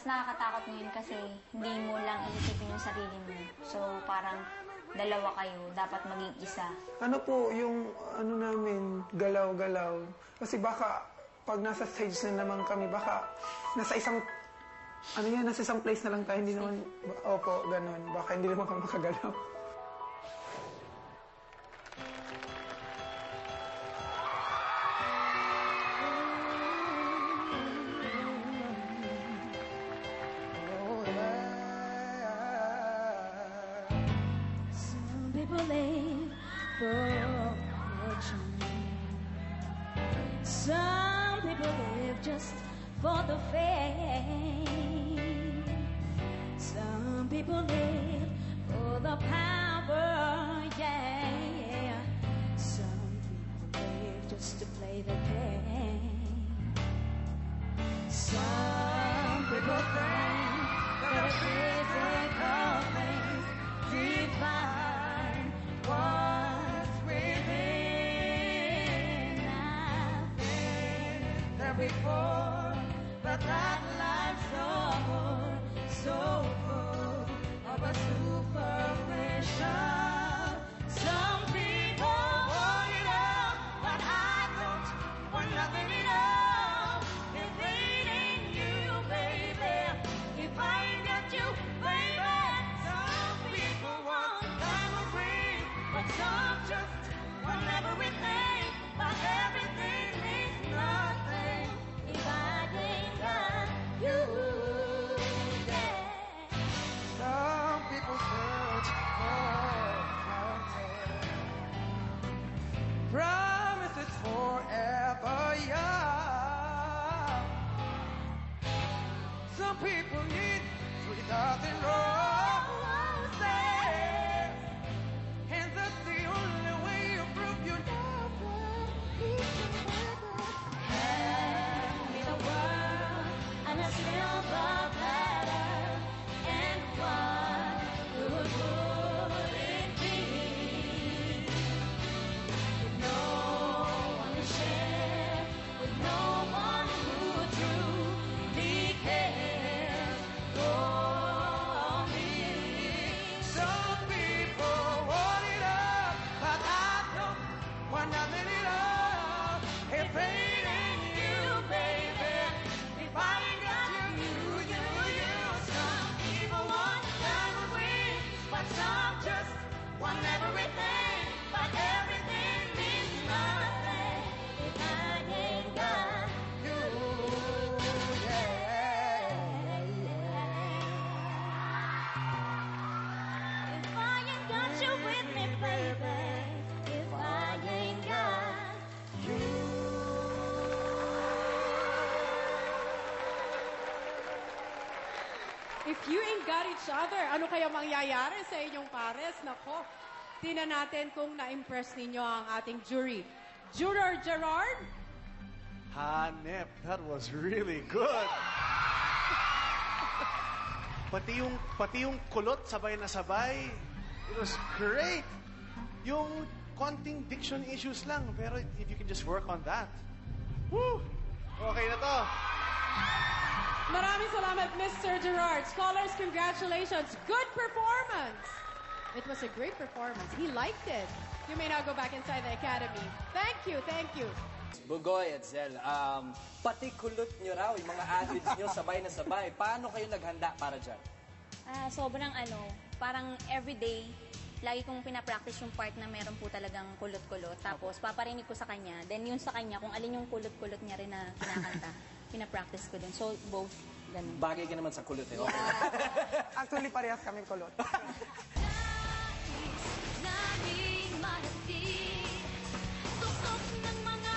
mas nakakatakot ngayon kasi hindi mo lang iisipin yung sarili mo. So, parang dalawa kayo, dapat maging isa. Ano po yung ano namin, galaw-galaw? Kasi baka pag nasa stage na naman kami, baka nasa isang place na lang tayo, hindi naman, opo, ganun. Baka hindi naman kami makagalaw. Some people live for fortune. Some people live just for the fame. Some people live for the power, yeah. Some people live just to play the game. Some people think that physical things define what's within. I've been there before, but that life's so full of a superficial. Some people want it all, but I don't want nothing at all. If it ain't you, baby, if I ain't got you, baby. Some people want diamond rings, but some just want everything, but everything means nothing if I ain't got you. Some people search for content. Promise it's forever young. Some people need 3,000 roses, and that's the only way you prove you never need to. Hand me the world and a silver platter, and what good would it be with no one to share, with no one who truly cares for me? Some people want it all, but I don't want nothing at all. If it ain't you, baby, if I ain't got you. Some people want diamond rings, but some just want everything, but everything means nothing if I ain't got you. If I ain't got you with me, baby, if I ain't got you. If you ain't got each other, ano kaya mangyayari sa inyong pares? Nako, tingnan natin kung na-impress ninyo ang ating jury. Juror Gerard? Hanep, that was really good. pati yung kulot sabay na sabay. It was great. Yung konting diction issues lang, pero if you can just work on that. Woo! Okay na to. Maraming salamat, Mr. Gerard. Scholars, congratulations. Good performance. It was a great performance. He liked it. You may now go back inside the academy. Thank you, thank you. Bugoy at Zel, pati kulot nyo raw, yung mga acids nyo sabay na sabay. Paano kayo naghanda para dyan? Sobrang parang everyday, lagi kong pinapractice yung part na meron po talagang kulot-kulot. Tapos paparinig ko sa kanya. Then yun sa kanya, kung alin yung kulot-kulot niya rin na kinakanta, pinapractice ko din. So both, ganun. Bagay ka naman sa kulot eh. Okay. Actually, parehas kami kulot. Naging mahati, tutok ng mga